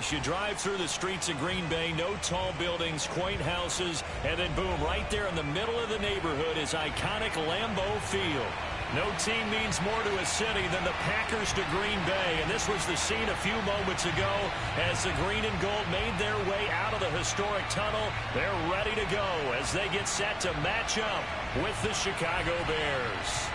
You drive through the streets of Green Bay, no tall buildings, quaint houses, and then boom, right there in the middle of the neighborhood is iconic Lambeau Field. No team means more to a city than the Packers to Green Bay, and this was the scene a few moments ago as the green and gold made their way out of the historic tunnel. They're ready to go as they get set to match up with the Chicago Bears.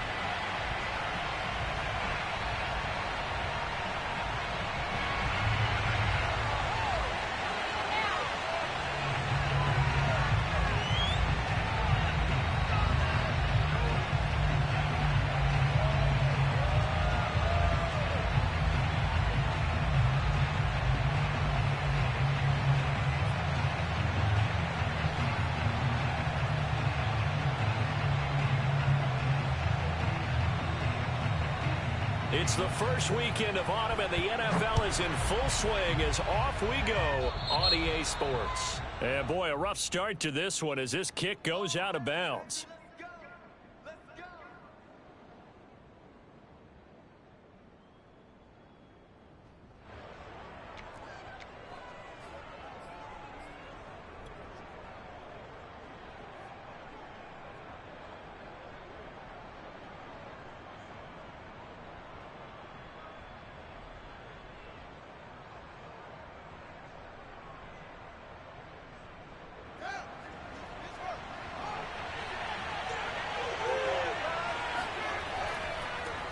It's the first weekend of autumn, and the NFL is in full swing as off we go on EA Sports. And boy, a rough start to this one as this kick goes out of bounds.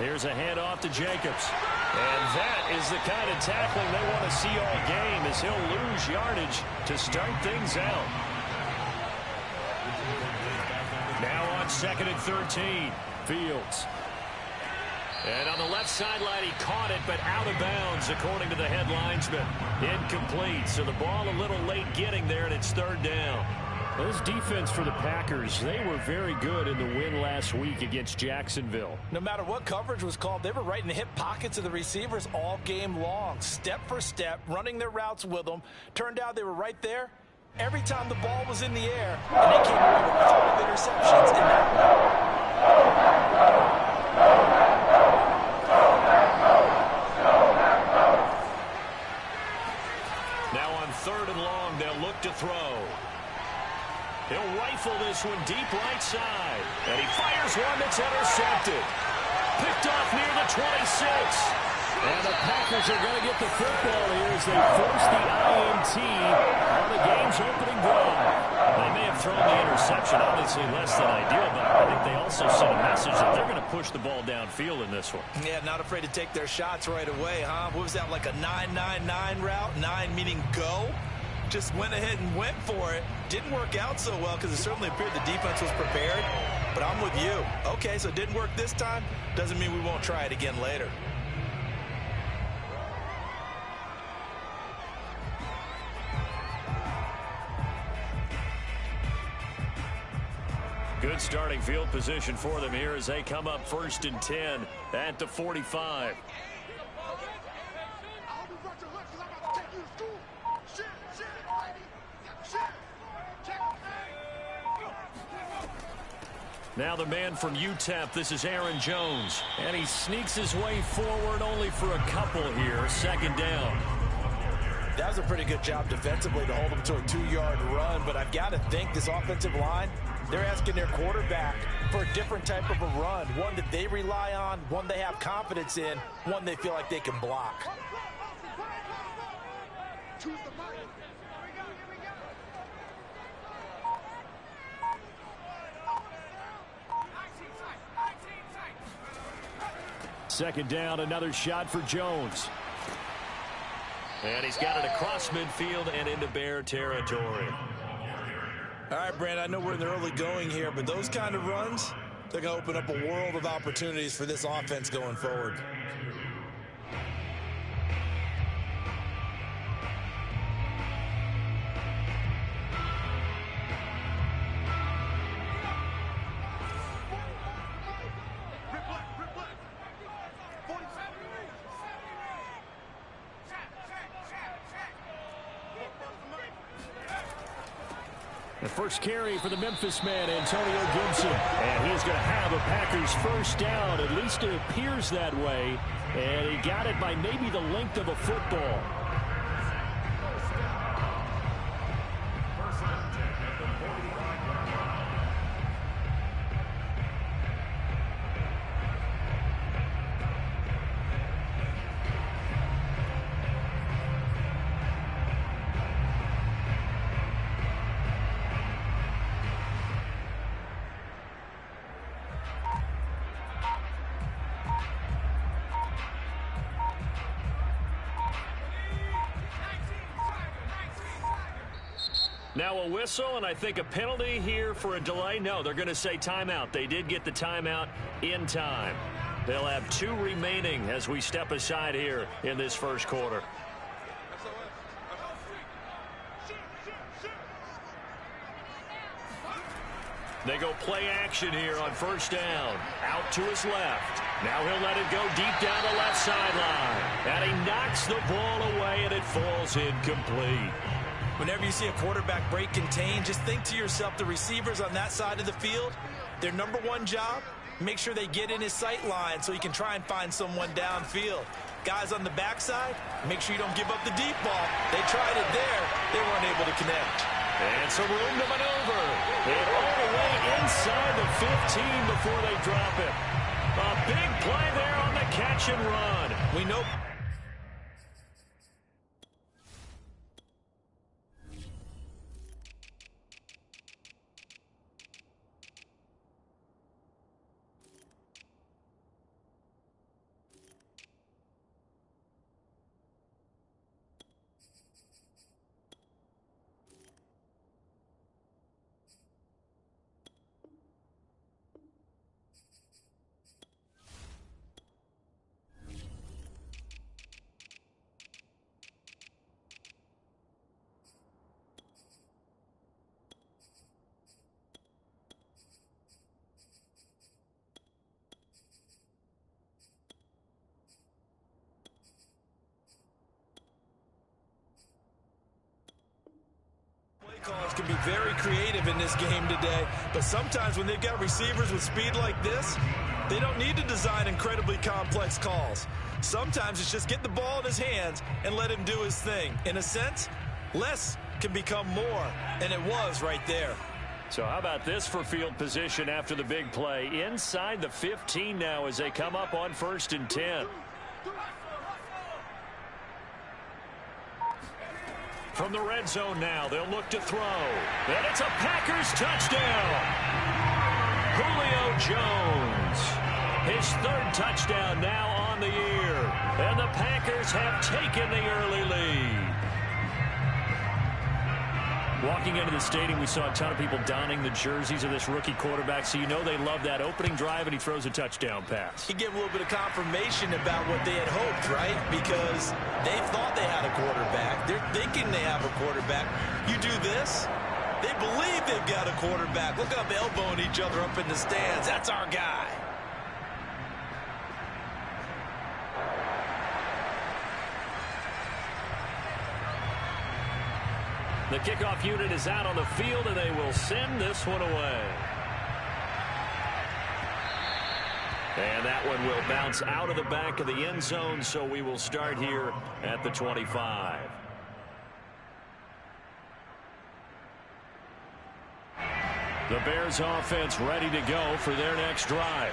Here's a handoff to Jacobs. And that is the kind of tackling they want to see all game as he'll lose yardage to start things out. Now on 2nd and 13, Fields. And on the left sideline, he caught it, but out of bounds, according to the head linesman. Incomplete, so the ball a little late getting there, and it's 3rd down. This defense for the Packers, they were very good in the win last week against Jacksonville. No matter what coverage was called, they were right in the hip pockets of the receivers all game long. Step for step, running their routes with them. Turned out they were right there every time the ball was in the air. And they came away with a ton of interceptions in that one. Now on 3rd and long, they'll look to throw. He'll rifle this one deep right side. And he fires one that's intercepted. Picked off near the 26. And the Packers are going to get the football here as they force the INT on the game's opening drive. They may have thrown the interception, obviously less than ideal, but I think they also sent a message that they're going to push the ball downfield in this one. Yeah, not afraid to take their shots right away, huh? What was that, like a 9-9-9 route? 9 meaning go? Just went ahead and went for it. Didn't work out so well because it certainly appeared the defense was prepared. But I'm with you. Okay, so it didn't work this time. Doesn't mean we won't try it again later. Good starting field position for them here as they come up 1st and 10 at the 45. Now the man from UTEP, this is Aaron Jones. And he sneaks his way forward only for a couple here. 2nd down. That was a pretty good job defensively to hold him to a 2-yard run. But I've got to think this offensive line, they're asking their quarterback for a different type of a run. One that they rely on, one they have confidence in, one they feel like they can block. Second down, another shot for Jones. And he's got it across midfield and into Bear territory. All right, Brandon, I know we're in the early going here, but those kind of runs, they're going to open up a world of opportunities for this offense going forward. The first carry for the Memphis man, Antonio Gibson. And he's going to have a Packers first down. At least it appears that way. And he got it by maybe the length of a football. Now a whistle, and I think a penalty here for a delay. No, they're going to say timeout. They did get the timeout in time. They'll have 2 remaining as we step aside here in this first quarter. They go play action here on first down. Out to his left. Now he'll let it go deep down the left sideline. And he knocks the ball away, and it falls incomplete. Whenever you see a quarterback break contain, just think to yourself, the receivers on that side of the field, their number one job, make sure they get in his sight line so he can try and find someone downfield. Guys on the backside, make sure you don't give up the deep ball. They tried it there. They weren't able to connect. And some room to maneuver. And all the way inside the 15 before they drop it. A big play there on the catch and run. We know. Calls can be very creative in this game today, but sometimes when they've got receivers with speed like this, they don't need to design incredibly complex calls. Sometimes it's just get the ball in his hands and let him do his thing. In a sense, less can become more, and it was right there. So how about this for field position after the big play? Inside the 15 now as they come up on 1st and 10. From the red zone now, they'll look to throw. And it's a Packers touchdown. Julio Jones. His 3rd touchdown now on the year. And the Packers have taken the early lead. Walking into the stadium, we saw a ton of people donning the jerseys of this rookie quarterback, so you know they love that opening drive, and he throws a touchdown pass. He gave a little bit of confirmation about what they had hoped, right? Because they thought they had a quarterback. They're thinking they have a quarterback. You do this, they believe they've got a quarterback. Look up, elbowing each other up in the stands. That's our guy. The kickoff unit is out on the field, and they will send this one away. And that one will bounce out of the back of the end zone, so we will start here at the 25. The Bears offense ready to go for their next drive.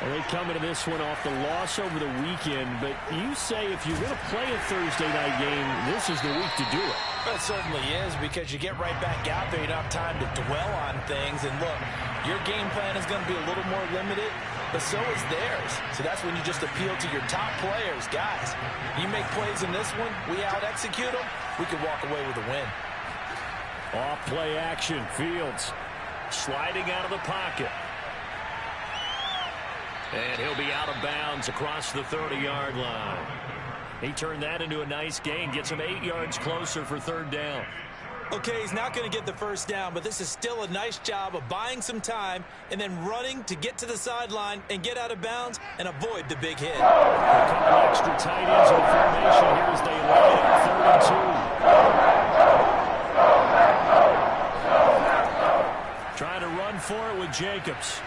Well, they come into this one off the loss over the weekend, but you say if you're going to play a Thursday night game, this is the week to do it. Well, it certainly is, because you get right back out there. You don't have time to dwell on things. And look, your game plan is going to be a little more limited, but so is theirs. So that's when you just appeal to your top players. Guys, you make plays in this one, we out-execute them, we could walk away with a win. Off play action, Fields sliding out of the pocket. And he'll be out of bounds across the 30-yard line. He turned that into a nice gain, gets him 8 yards closer for 3rd down. Okay, he's not going to get the first down, but this is still a nice job of buying some time and then running to get to the sideline and get out of bounds and avoid the big hit. A couple extra tight ends in formation here as they line up 3 and 2. Trying to run for it with Jacobs.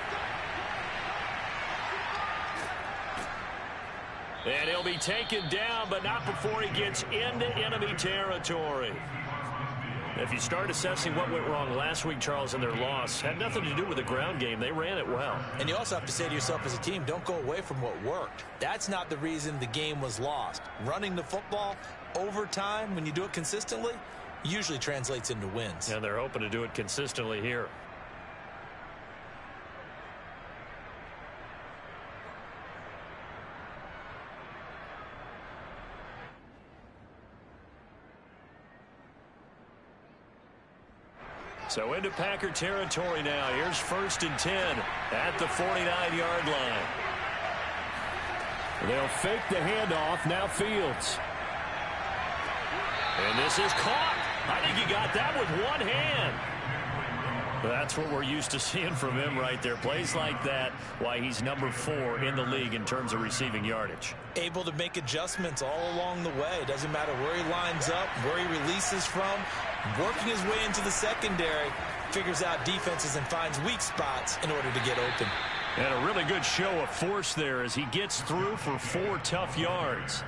And he'll be taken down, but not before he gets into enemy territory. If you start assessing what went wrong last week, Charles, in their loss, had nothing to do with the ground game. They ran it well. And you also have to say to yourself as a team, don't go away from what worked. That's not the reason the game was lost. Running the football over time, when you do it consistently, usually translates into wins. And they're hoping to do it consistently here. So into Packer territory now. Here's 1st and 10 at the 49-yard line. They'll fake the handoff. Now Fields. And this is caught. I think he got that with one hand. That's what we're used to seeing from him right there. Plays like that, why he's number 4 in the league in terms of receiving yardage. Able to make adjustments all along the way. Doesn't matter where he lines up, where he releases from. Working his way into the secondary, figures out defenses and finds weak spots in order to get open. And a really good show of force there as he gets through for 4 tough yards.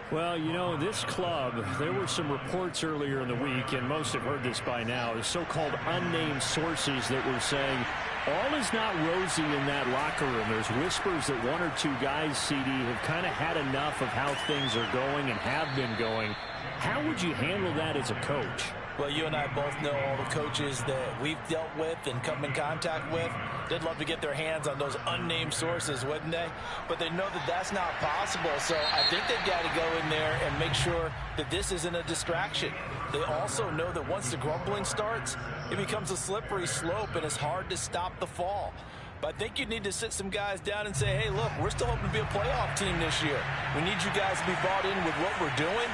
Well, you know, this club, there were some reports earlier in the week, and most have heard this by now, the so-called unnamed sources that were saying all is not rosy in that locker room. There's whispers that 1 or 2 guys, CD, have kind of had enough of how things are going and have been going. How would you handle that as a coach? Well, you and I both know all the coaches that we've dealt with and come in contact with. They'd love to get their hands on those unnamed sources, wouldn't they? But they know that that's not possible. So I think they've got to go in there and make sure that this isn't a distraction. They also know that once the grumbling starts, it becomes a slippery slope and it's hard to stop the fall. But I think you need to sit some guys down and say, hey, look, we're still hoping to be a playoff team this year. We need you guys to be bought in with what we're doing.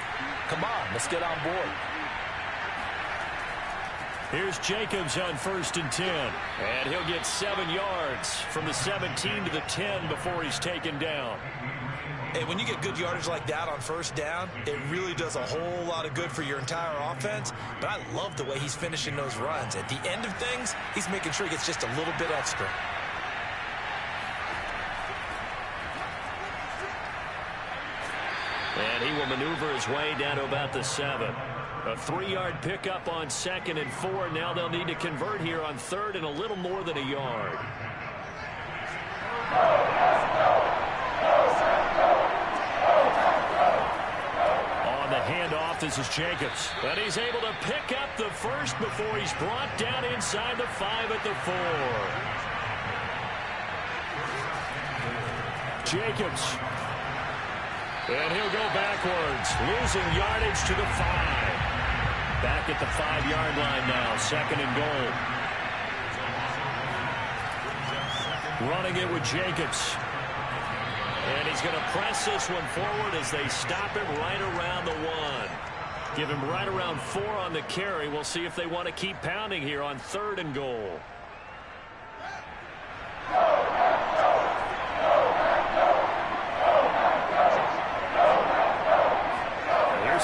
Come on, let's get on board. Here's Jacobs on 1st and 10. And he'll get 7 yards from the 17 to the 10 before he's taken down. Hey, when you get good yardage like that on 1st down, it really does a whole lot of good for your entire offense. But I love the way he's finishing those runs. At the end of things, he's making sure he gets just a little bit extra. And he will maneuver his way down to about the 7. A 3-yard pickup on 2nd and 4. Now they'll need to convert here on 3rd and a little more than a yard. On the handoff, this is Jacobs. And he's able to pick up the 1st before he's brought down inside the 5 at the 4. Jacobs. And he'll go backwards, losing yardage to the 5. Back at the 5-yard line now, 2nd and goal. Running it with Jacobs. And he's going to press this one forward as they stop him right around the 1. Give him right around 4 on the carry. We'll see if they want to keep pounding here on 3rd and goal.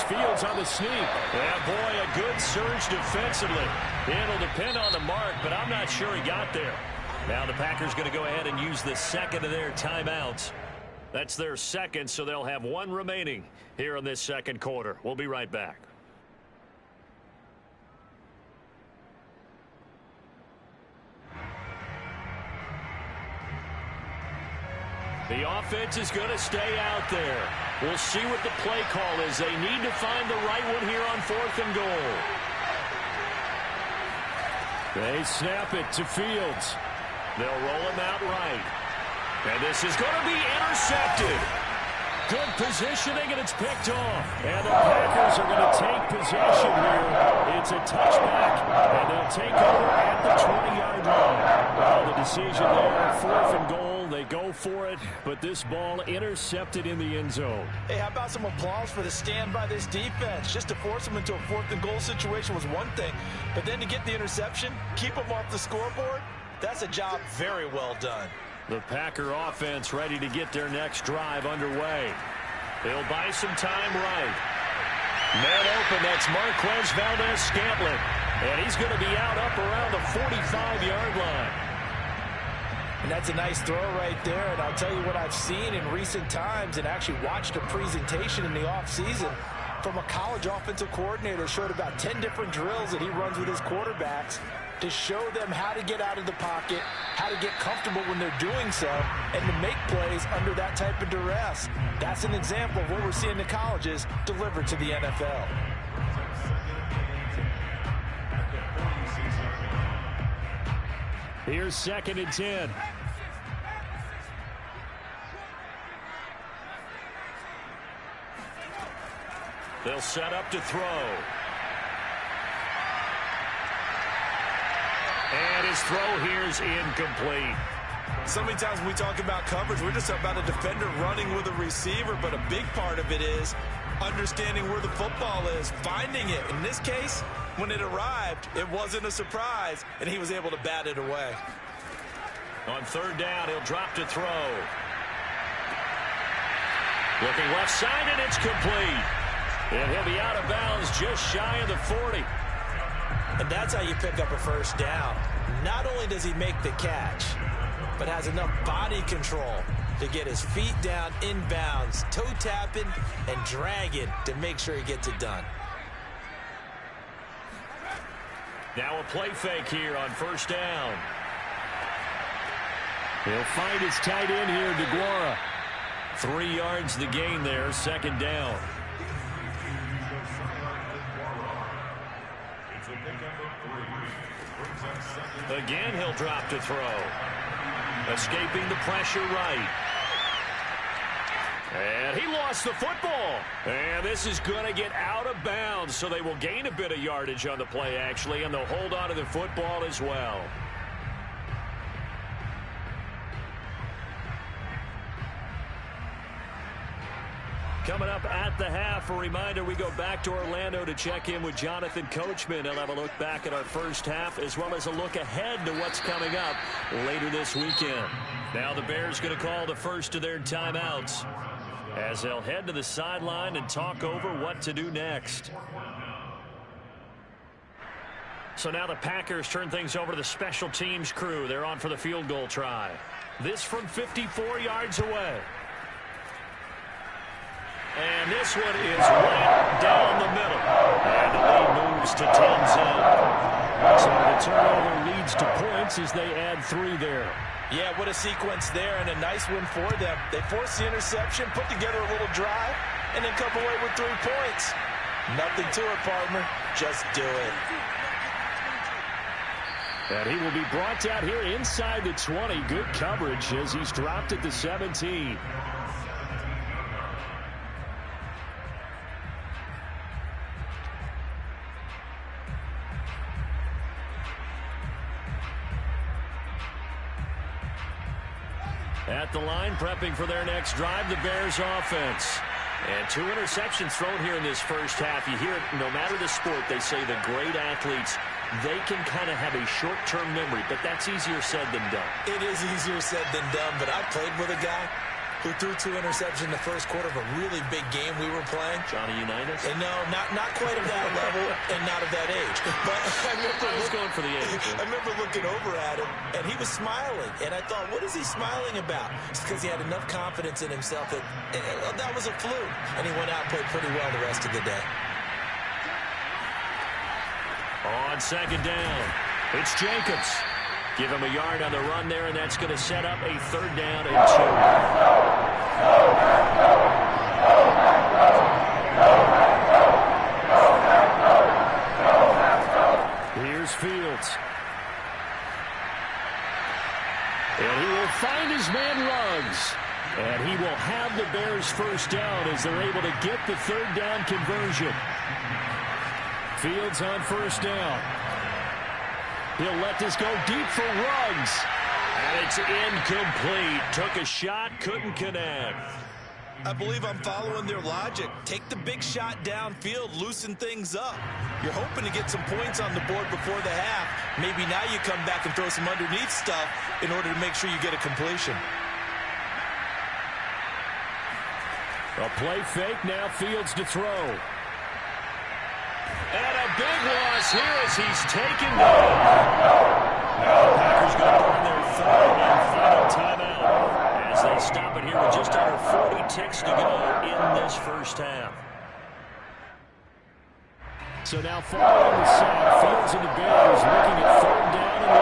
Fields on the sneak. Yeah, boy, a good surge defensively. It'll depend on the mark, but I'm not sure he got there. Now the Packers going to go ahead and use the 2nd of their timeouts. That's their 2nd, so they'll have 1 remaining here in this 2nd quarter. We'll be right back. The offense is going to stay out there. We'll see what the play call is. They need to find the right one here on 4th and goal. They snap it to Fields. They'll roll him out right. And this is going to be intercepted. Good positioning, and it's picked off. And the Packers are going to take possession here. It's a touchback, and they'll take over at the 20-yard line. Well, the decision there, 4th and goal. They go for it, but this ball intercepted in the end zone. Hey, how about some applause for the stand by this defense? Just to force them into a 4th and goal situation was one thing, but then to get the interception, keep them off the scoreboard, that's a job very well done. The Packer offense ready to get their next drive underway. They'll buy some time right. Man open, that's Marquez Valdes-Scantling. And he's going to be out up around the 45-yard line. And that's a nice throw right there. And I'll tell you what I've seen in recent times and actually watched a presentation in the offseason from a college offensive coordinator. Showed about 10 different drills that he runs with his quarterbacks to show them how to get out of the pocket, how to get comfortable when they're doing so, and to make plays under that type of duress. That's an example of what we're seeing in the colleges delivered to the NFL. Here's 2nd and 10. They'll set up to throw. And his throw here is incomplete. So many times when we talk about coverage, we're just about a defender running with a receiver, but a big part of it is understanding where the football is, finding it. In this case, when it arrived, it wasn't a surprise, and he was able to bat it away. On third down, he'll drop to throw. Looking left side, and it's complete. And he'll be out of bounds just shy of the 40. And that's how you pick up a first down. Not only does he make the catch, but has enough body control to get his feet down inbounds, toe tapping and dragging to make sure he gets it done. Now a play fake here on first down. He'll find his tight end here, DeGuara. 3 yards the gain there, second down. Again, he'll drop to throw. Escaping the pressure right. And he lost the football. And this is going to get out of bounds, so they will gain a bit of yardage on the play, actually, and they'll hold on to the football as well. Coming up at the half, a reminder, we go back to Orlando to check in with Jonathan Coachman. He'll have a look back at our first half as well as a look ahead to what's coming up later this weekend. Now the Bears going to call the first of their timeouts as they'll head to the sideline and talk over what to do next. So now the Packers turn things over to the special teams crew. They're on for the field goal try. This from 54 yards away. And this one is right down the middle. And the lead moves to 10-10. So the turnover leads to points as they add 3 there. Yeah, what a sequence there, and a nice one for them. They forced the interception, put together a little drive, and then come away with 3 points. Nothing to it, partner. Just do it. And he will be brought down here inside the 20. Good coverage as he's dropped at the 17. At the line, prepping for their next drive, the Bears offense. And 2 interceptions thrown here in this first half. You hear it, no matter the sport, they say the great athletes, they can kind of have a short-term memory, but that's easier said than done. It is easier said than done, but I played with a guy who threw 2 interceptions in the first quarter of a really big game we were playing. Johnny Unitas? And no, not quite of that level and not of that age. But I was going for the age. I remember looking over at him, and he was smiling. And I thought, what is he smiling about? It's because he had enough confidence in himself that that was a fluke. And he went out and played pretty well the rest of the day. On second down, it's Jacobs. Give him a yard on the run there, and that's going to set up a 3rd down and 2. Here's Fields. And he will find his man Ruggs. And he will have the Bears first down as they're able to get the 3rd down conversion. Fields on first down. He'll let this go deep for Ruggs. And it's incomplete. Took a shot, couldn't connect. I believe I'm following their logic. Take the big shot downfield, loosen things up. You're hoping to get some points on the board before the half. Maybe now you come back and throw some underneath stuff in order to make sure you get a completion. A play fake, now Fields to throw. And a big loss here as he's taken down. Now the Packers going to burn their 3rd and final timeout as they stop it here with just under 40 ticks to go in this first half. So now following the sack, Fields and the Bears looking at 3rd down and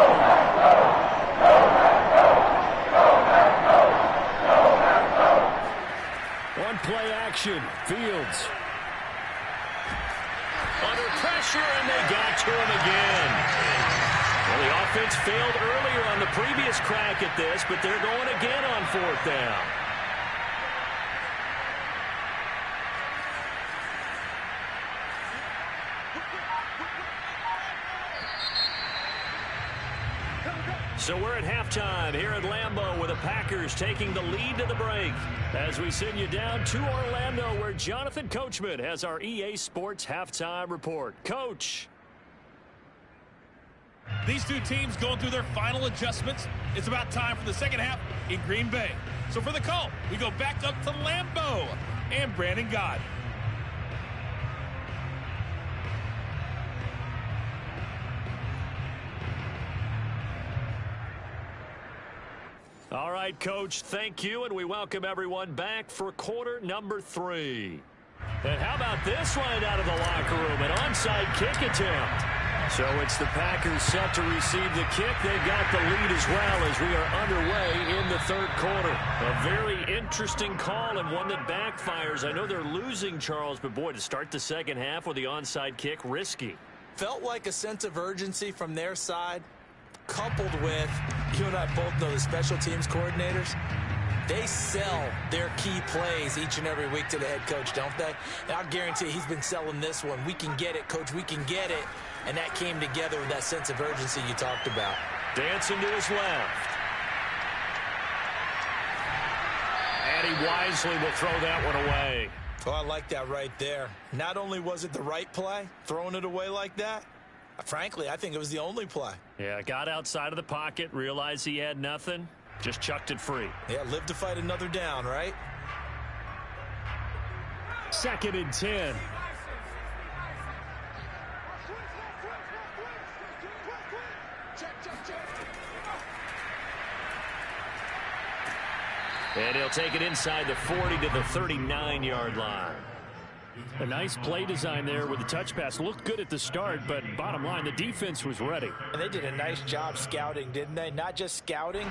1. On play action, Fields. Under pressure, and they got to him again. Well, the offense failed earlier on the previous crack at this, but they're going again on 4th down. So we're at halftime here at Lambeau with the Packers taking the lead to the break. As we send you down to Orlando where Jonathan Coachman has our EA Sports halftime report. Coach. These two teams going through their final adjustments. It's about time for the second half in Green Bay. So for the call, we go back up to Lambeau and Brandon Gaudin. All right, Coach, thank you, and we welcome everyone back for quarter number 3. And how about this right out of the locker room, an onside kick attempt. So it's the Packers set to receive the kick. They've got the lead as well as we are underway in the third quarter. A very interesting call and one that backfires. I know they're losing, Charles, but boy, to start the second half with the onside kick, risky. Felt like a sense of urgency from their side, coupled with, you and I both know the special teams coordinators, they sell their key plays each and every week to the head coach, don't they? And I'll guarantee he's been selling this one. We can get it, coach, we can get it. And that came together with that sense of urgency you talked about. Dancing to his left. And he wisely will throw that one away. Oh, I like that right there. Not only was it the right play, throwing it away like that, frankly, I think it was the only play. Yeah, got outside of the pocket, realized he had nothing, just chucked it free. Yeah, live to fight another down, right? 2nd and 10. And he'll take it inside the 40 to the 39-yard line. A nice play design there with the touch pass. Looked good at the start, but bottom line, the defense was ready. And they did a nice job scouting, didn't they? Not just scouting,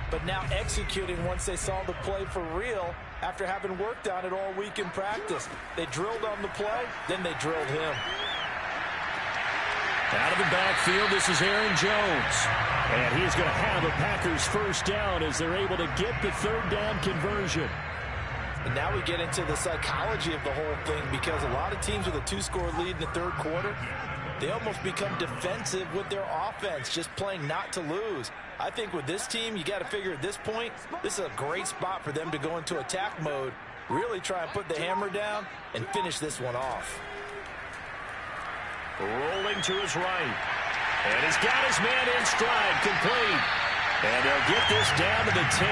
but now executing once they saw the play for real after having worked on it all week in practice. They drilled on the play, then they drilled him. Out of the backfield, this is Aaron Jones. And he's going to have a Packers first down as they're able to get the third down conversion. And now we get into the psychology of the whole thing, because a lot of teams with a 2-score lead in the third quarter, they almost become defensive with their offense, just playing not to lose. I think with this team, you got to figure at this point, this is a great spot for them to go into attack mode, really try and put the hammer down and finish this one off. Rolling to his right. And he's got his man in stride, complete. And they'll get this down to the 10.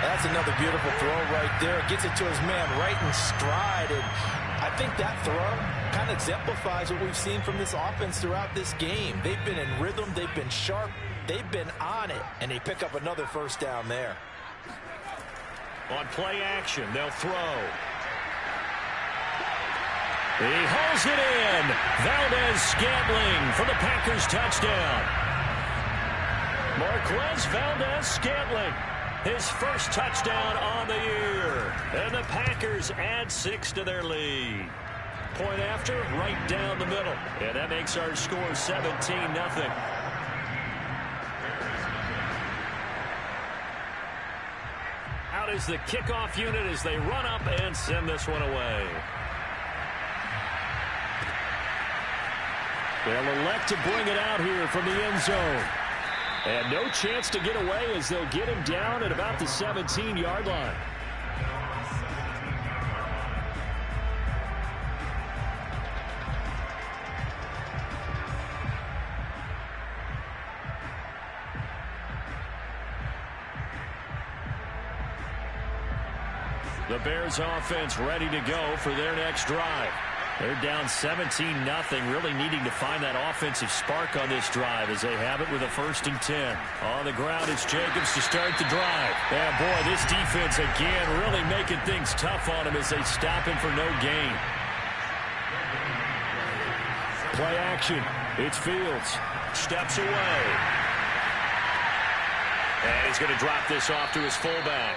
That's another beautiful throw right there. Gets it to his man right in stride. And I think that throw kind of exemplifies what we've seen from this offense throughout this game. They've been in rhythm. They've been sharp. They've been on it. And they pick up another first down there. On play action, they'll throw. He hauls it in. Valdez-Scantling for the Packers touchdown. Marquez Valdez-Scantling, his first touchdown on the year. And the Packers add 6 to their lead. Point after, right down the middle. And that makes our score 17-0. Out is the kickoff unit as they run up and send this one away. They'll elect to bring it out here from the end zone. And no chance to get away as they'll get him down at about the 17-yard line. The Bears offense ready to go for their next drive. They're down 17-0, really needing to find that offensive spark on this drive as they have it with a 1st and 10. On the ground, it's Jacobs to start the drive. Yeah, boy, this defense again really making things tough on him as they stop him for no gain. Play action. It's Fields. Steps away. And he's going to drop this off to his fullback.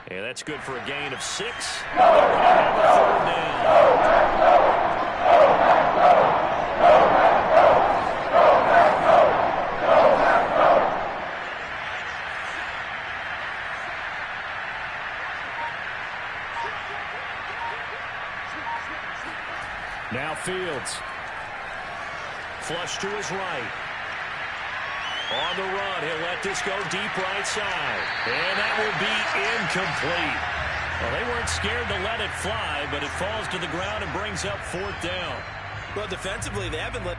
Yeah, that's good for a gain of 6. They're going to have a third down. Now Fields. Flush to his right. On the run, he'll let this go deep right side. And that will be incomplete. Well, they weren't scared to let it fly, but it falls to the ground and brings up 4th down. Well, defensively, they haven't let...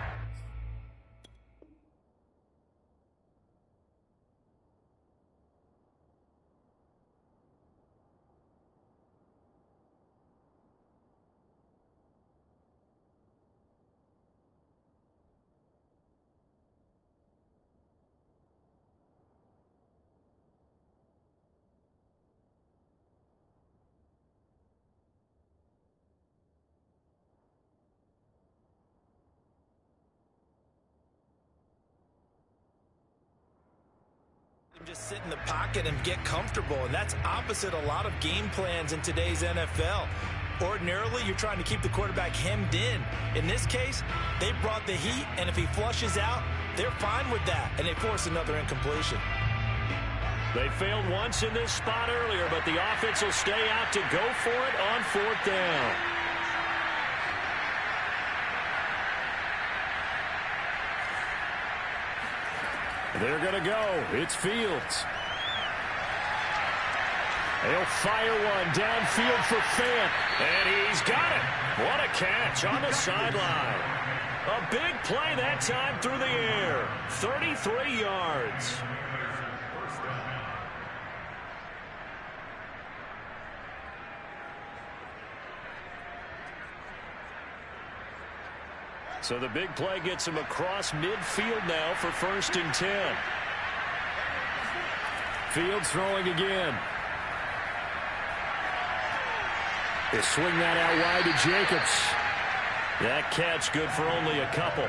just sit in the pocket and get comfortable, and that's opposite a lot of game plans in today's NFL. Ordinarily, you're trying to keep the quarterback hemmed in. In this case, they brought the heat, and if he flushes out, they're fine with that, and they force another incompletion. They failed once in this spot earlier, but the offense will stay out to go for it on 4th down. They're going to go. It's Fields. They'll fire one downfield for Fant. And he's got it. What a catch on the sideline. A big play that time through the air. 33 yards. So the big play gets him across midfield now for 1st and 10. Fields throwing again. They swing that out wide to Jacobs. That catch good for only a couple.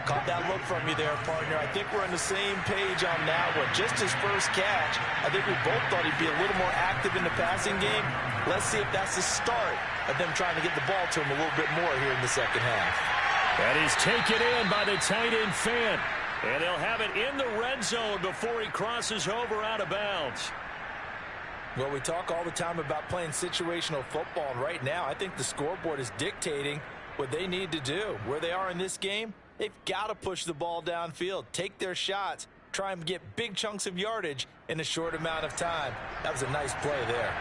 Caught that look from you there, partner. I think we're on the same page on that one. Just his first catch, I think we both thought he'd be a little more active in the passing game. Let's see if that's the start of them trying to get the ball to him a little bit more here in the second half. And he's taken in by the tight end Fant. And they'll have it in the red zone before he crosses over out of bounds. Well, we talk all the time about playing situational football, and right now I think the scoreboard is dictating what they need to do. Where they are in this game, they've got to push the ball downfield, take their shots, try and get big chunks of yardage in a short amount of time. That was a nice play there.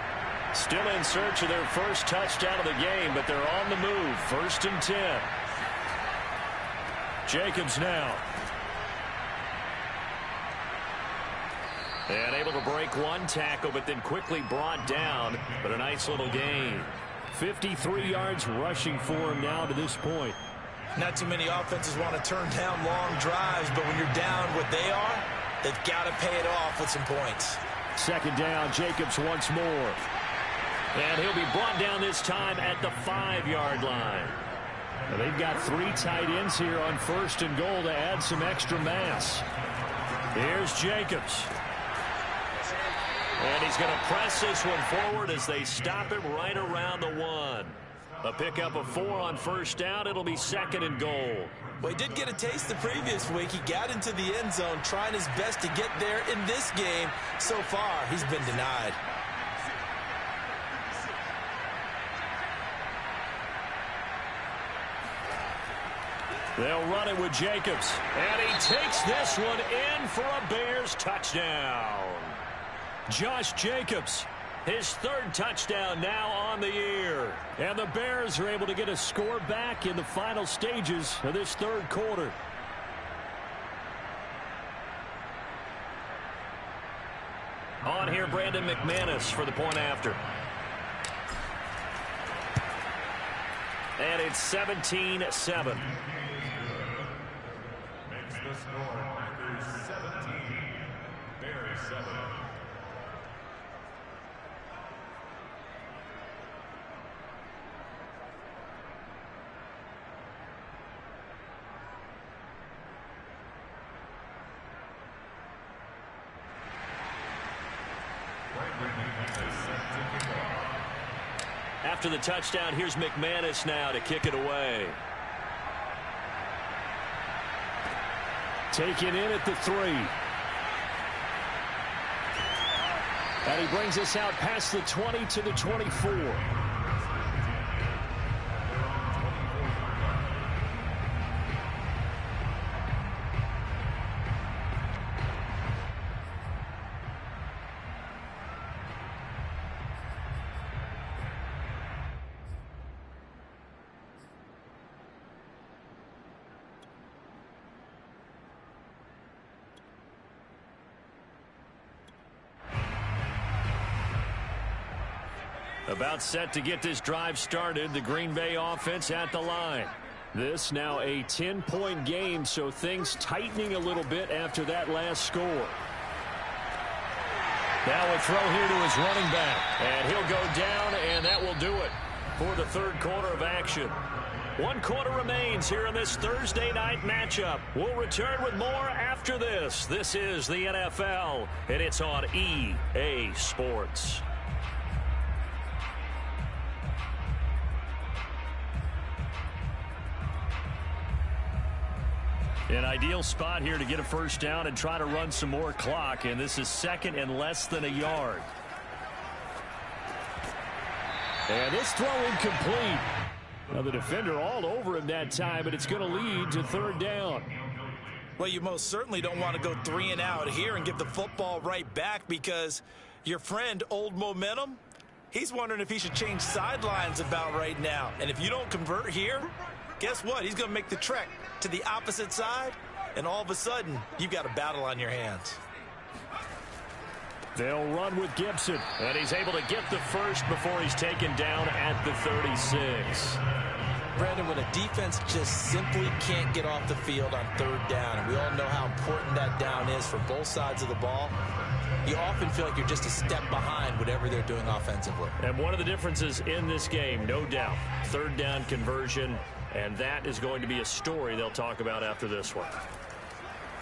Still in search of their first touchdown of the game, but they're on the move. 1st and 10. Jacobs now. And able to break one tackle, but then quickly brought down. But a nice little gain. 53 yards rushing for him now to this point. Not too many offenses want to turn down long drives, but when you're down what they are, they've got to pay it off with some points. 2nd down, Jacobs once more. And he'll be brought down this time at the 5-yard line. Now they've got 3 tight ends here on 1st and goal to add some extra mass. Here's Jacobs. And he's going to press this one forward as they stop him right around the 1. A pickup of 4 on 1st down. It'll be 2nd and goal. Well, he did get a taste the previous week. He got into the end zone trying his best to get there in this game. So far, he's been denied. They'll run it with Jacobs. And he takes this one in for a Bears touchdown. Josh Jacobs, his 3rd touchdown now on the year. And the Bears are able to get a score back in the final stages of this 3rd quarter. On here, Brandon McManus for the point after. And it's 17-7. The score, Packers 17, Bears 7. After the touchdown, here's McManus now to kick it away. Taken in at the 3. And he brings us out past the 20 to the 24. About set to get this drive started. The Green Bay offense at the line. This now a 10-point game, so things tightening a little bit after that last score. Now a throw here to his running back. And he'll go down, and that will do it for the third quarter of action. 1 quarter remains here in this Thursday night matchup. We'll return with more after this. This is the NFL, and it's on EA Sports. An ideal spot here to get a first down and try to run some more clock, and this is second and less than a yard. And this throw incomplete. Now the defender all over him that time, but it's going to lead to third down. Well, you most certainly don't want to go 3 and out here and give the football right back, because your friend, Old Momentum, he's wondering if he should change sidelines about right now. And if you don't convert here, guess what? He's going to make the trek to the opposite side, and all of a sudden, you've got a battle on your hands. They'll run with Gibson, and he's able to get the first before he's taken down at the 36. Brandon, when a defense just simply can't get off the field on third down, and we all know how important that down is for both sides of the ball, you often feel like you're just a step behind whatever they're doing offensively. And one of the differences in this game, no doubt, third down conversion, and that is going to be a story they'll talk about after this one.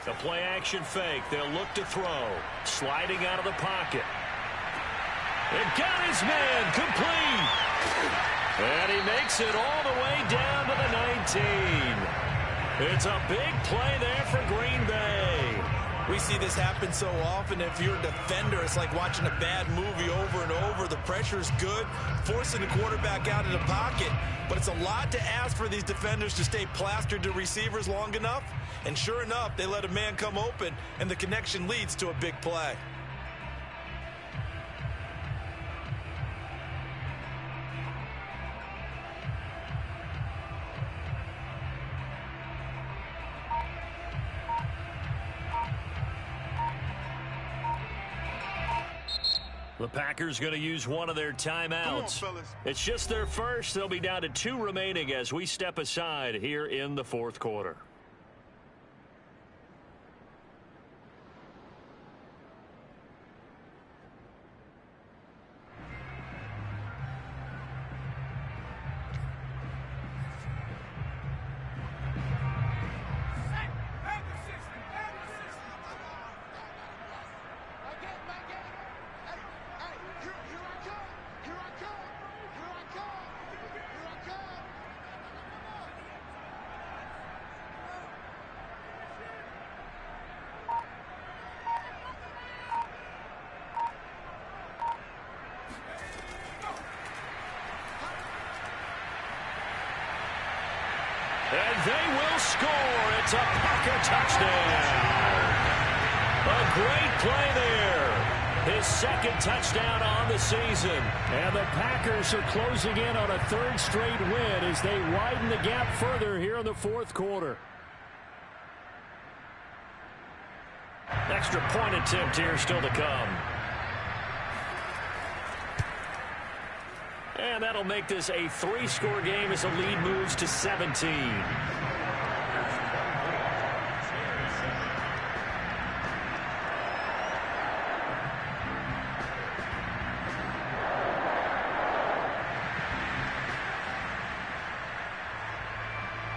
The play-action fake. They'll look to throw. Sliding out of the pocket. And got his man complete. And he makes it all the way down to the 19. It's a big play there for Green Bay. We see this happen so often. If you're a defender, it's like watching a bad movie over and over. The pressure's good, forcing the quarterback out of the pocket. But it's a lot to ask for these defenders to stay plastered to receivers long enough. And sure enough, they let a man come open, and the connection leads to a big play. The Packers going to use one of their timeouts. Come on, fellas. It's just their first. They'll be down to 2 remaining as we step aside here in the fourth quarter. And they will score. It's a Packer touchdown. A great play there. His second touchdown on the season. And the Packers are closing in on a 3rd straight win as they widen the gap further here in the fourth quarter. Extra point attempt here still to come. And that'll make this a 3-score game as the lead moves to 17.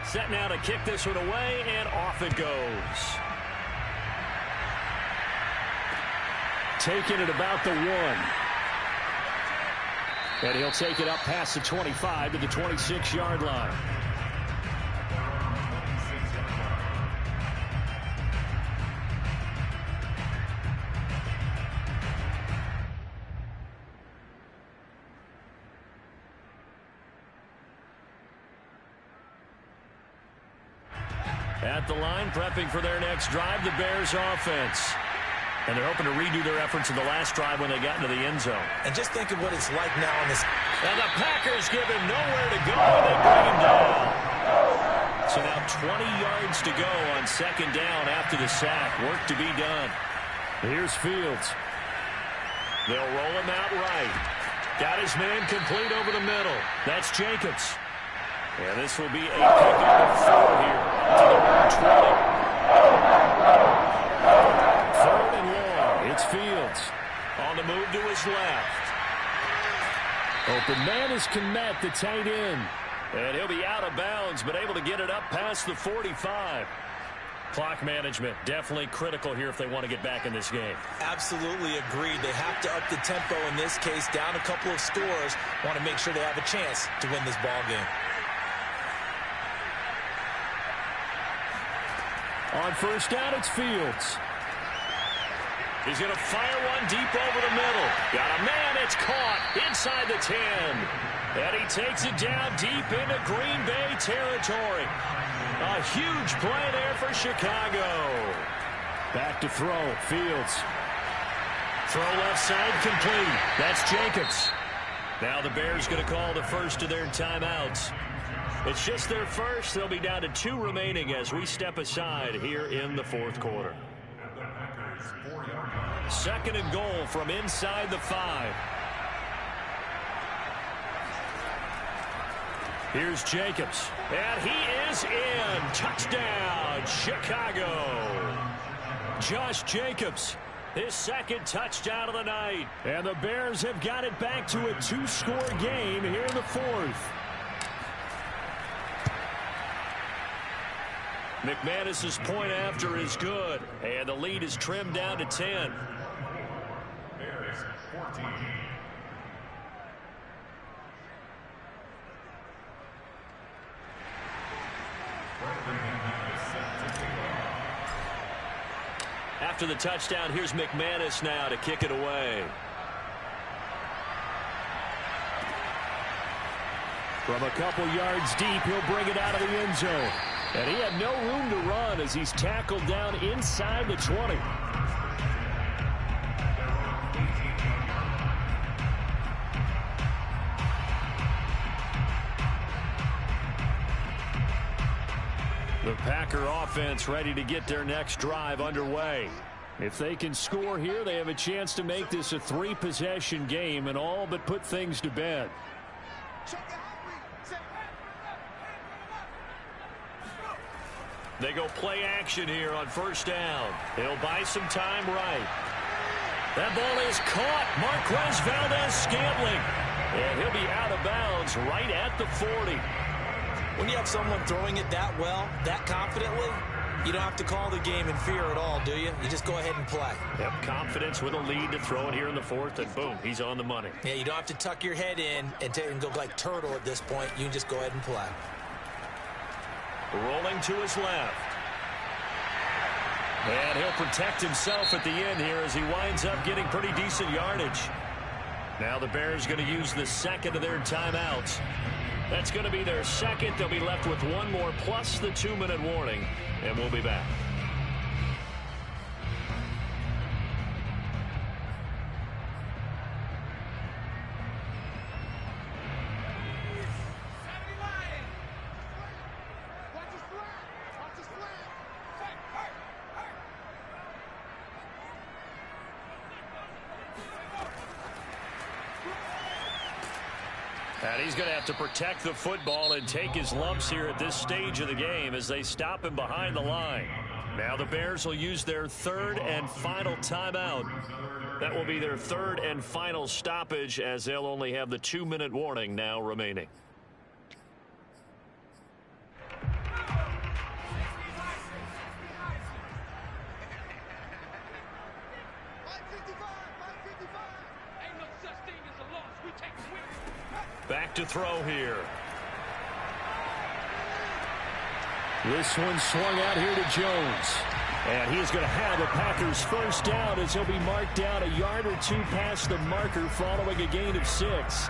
Set now to kick this one away, and off it goes. Taking it about the 1. And he'll take it up past the 25 to the 26-yard line. At the line, prepping for their next drive, the Bears offense. And they're hoping to redo their efforts in the last drive when they got into the end zone. And just think of what it's like now on this. And the Packers give him nowhere to go. They bring him down. So now 20 yards to go on second down after the sack. Work to be done. Here's Fields. They'll roll him out right. Got his man complete over the middle. That's Jacobs. And this will be a pickup of 4 here to the 120. Third and long. It's Fields. On the move to his left. Open man is Kmet, the tight end. And he'll be out of bounds, but able to get it up past the 45. Clock management definitely critical here if they want to get back in this game. Absolutely agreed. They have to up the tempo in this case, down a couple of scores. Want to make sure they have a chance to win this ball game. On first down, it's Fields. He's going to fire one deep over the middle. Got a man. It's caught inside the 10. And he takes it down deep into Green Bay territory. A huge play there for Chicago. Back to throw. Fields. Throw left side complete. That's Jacobs. Now the Bears going to call the first of their timeouts. It's just their first. They'll be down to 2 remaining as we step aside here in the 4th quarter. Second and goal from inside the 5. Here's Jacobs. And he is in. Touchdown, Chicago. Josh Jacobs, his second touchdown of the night. And the Bears have got it back to a 2-score game here in the 4th. McManus's point after is good. And the lead is trimmed down to 10. Bears 14. After the touchdown, here's McManus now to kick it away. From a couple yards deep, he'll bring it out of the end zone. And he had no room to run as he's tackled down inside the 20. The Packer offense ready to get their next drive underway. If they can score here, they have a chance to make this a 3-possession game and all but put things to bed. They go play action here on first down. They'll buy some time right. That ball is caught. Marquez Valdes-Scantling. And he'll be out of bounds right at the 40. When you have someone throwing it that well, that confidently, you don't have to call the game in fear at all, do you? You just go ahead and play. Yep, confidence with a lead to throw it here in the 4th, and boom, he's on the money. Yeah, you don't have to tuck your head in and go like turtle at this point. You can just go ahead and play. Rolling to his left. And he'll protect himself at the end here as he winds up getting pretty decent yardage. Now the Bears going to use the second of their timeouts. That's going to be their second. They'll be left with one more plus the 2-minute warning, and we'll be back. And he's going to have to protect the football and take his lumps here at this stage of the game as they stop him behind the line. Now the Bears will use their 3rd and final timeout. That will be their 3rd and final stoppage as they'll only have the 2-minute warning now remaining. Back to throw here. This one swung out here to Jones. And he's going to have the Packers first down as he'll be marked down a yard or 2 past the marker following a gain of 6.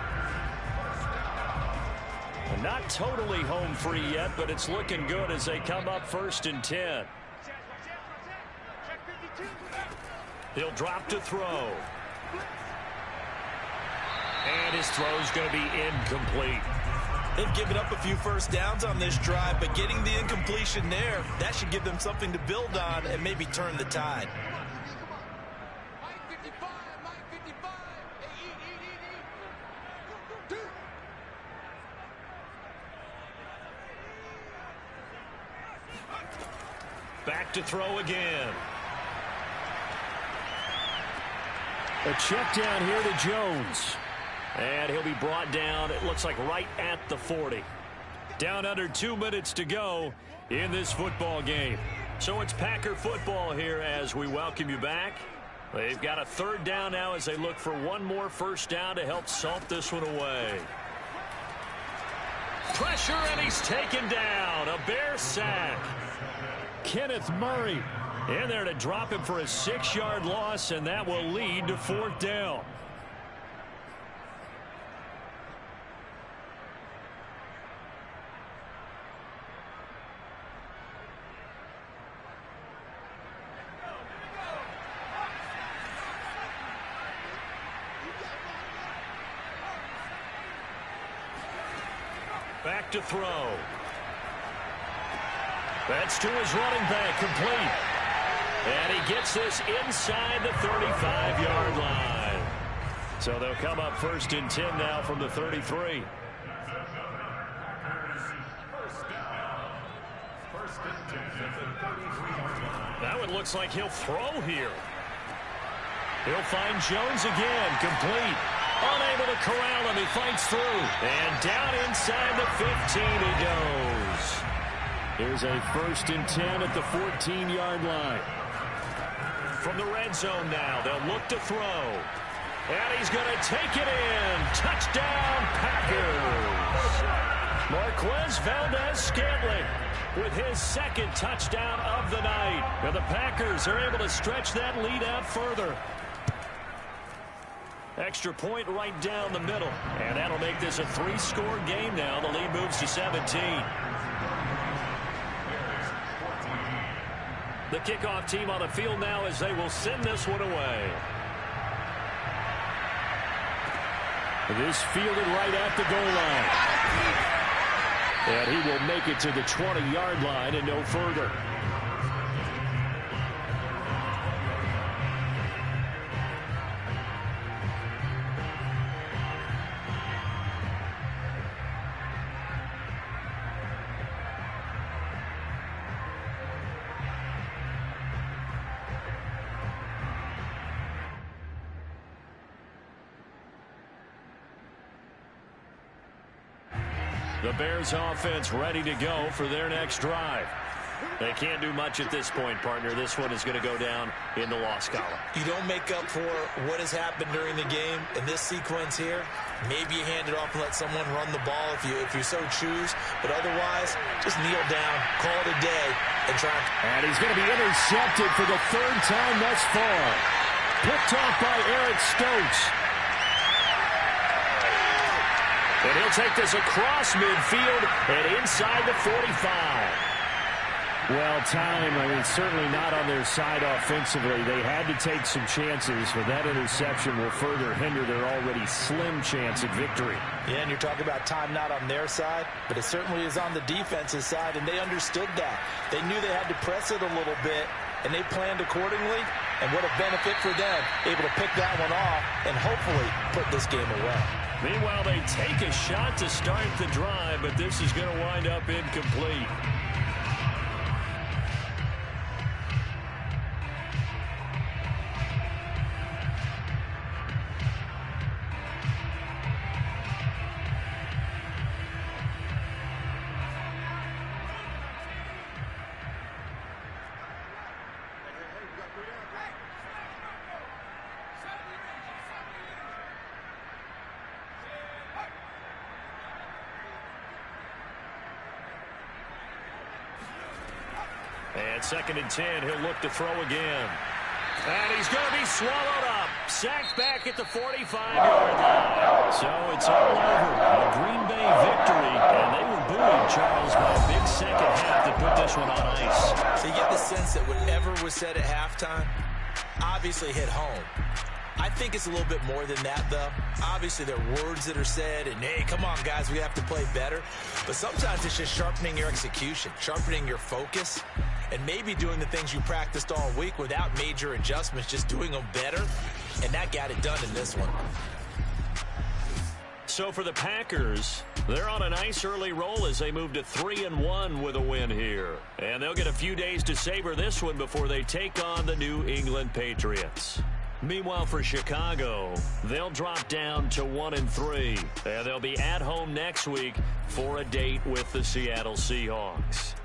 And not totally home free yet, but it's looking good as they come up 1st and 10. He'll drop to throw. And his throw's going to be incomplete. They've given up a few first downs on this drive, but getting the incompletion there, that should give them something to build on and maybe turn the tide. Back to throw again. A check down here to Jones. And he'll be brought down, it looks like right at the 40. Down under 2 minutes to go in this football game. So it's Packer football here as we welcome you back. They've got a third down now as they look for one more first down to help salt this one away. Pressure, and he's taken down. A Bear sack. Kenneth Murray in there to drop him for a 6-yard loss, and that will lead to 4th down. Back to throw. That's to his running back, complete. And he gets this inside the 35-yard line. So they'll come up 1st and 10 now from the 33. Now it looks like he'll throw here. He'll find Jones again, complete. Unable to corral him, he fights through. And down inside the 15 he goes. Here's a 1st and 10 at the 14-yard line. From the red zone now, they'll look to throw. And he's going to take it in. Touchdown, Packers. Marquez Valdez-Scantling with his 2nd touchdown of the night. And the Packers are able to stretch that lead out further. Extra point right down the middle. And that'll make this a 3-score game now. The lead moves to 17. The kickoff team on the field now as they will send this one away. This fielded right at the goal line. And he will make it to the 20-yard line and no further. The Bears offense ready to go for their next drive. They can't do much at this point, partner. This one is going to go down in the loss column. You don't make up for what has happened during the game in this sequence here. Maybe you hand it off and let someone run the ball if you so choose. But otherwise, just kneel down, call it a day, and try. And he's going to be intercepted for the 3rd time thus far. Picked off by Eric Stokes. And he'll take this across midfield and inside the 45. Well, time, certainly not on their side offensively. They had to take some chances, but that interception will further hinder their already slim chance at victory. Yeah, and you're talking about time not on their side, but it certainly is on the defense's side, and they understood that. They knew they had to press it a little bit, and they planned accordingly, and what a benefit for them, able to pick that one off and hopefully put this game away. Meanwhile, they take a shot to start the drive, but this is going to wind up incomplete. And 2nd and 10, he'll look to throw again. And he's going to be swallowed up. Sacked back at the 45-yard line. So it's all over. A Green Bay victory. And they were buoyed, Charles, by a big second half that put this one on ice. So you get the sense that whatever was said at halftime obviously hit home. I think it's a little bit more than that, though. Obviously, there are words that are said, and, hey, come on, guys, we have to play better. But sometimes it's just sharpening your execution, sharpening your focus, and maybe doing the things you practiced all week without major adjustments, just doing them better, and that got it done in this one. So for the Packers, They're on a nice early roll as they move to 3-1 with a win here. And they'll get a few days to savor this one before they take on the New England Patriots. Meanwhile, for Chicago, they'll drop down to 1-3. And they'll be at home next week for a date with the Seattle Seahawks.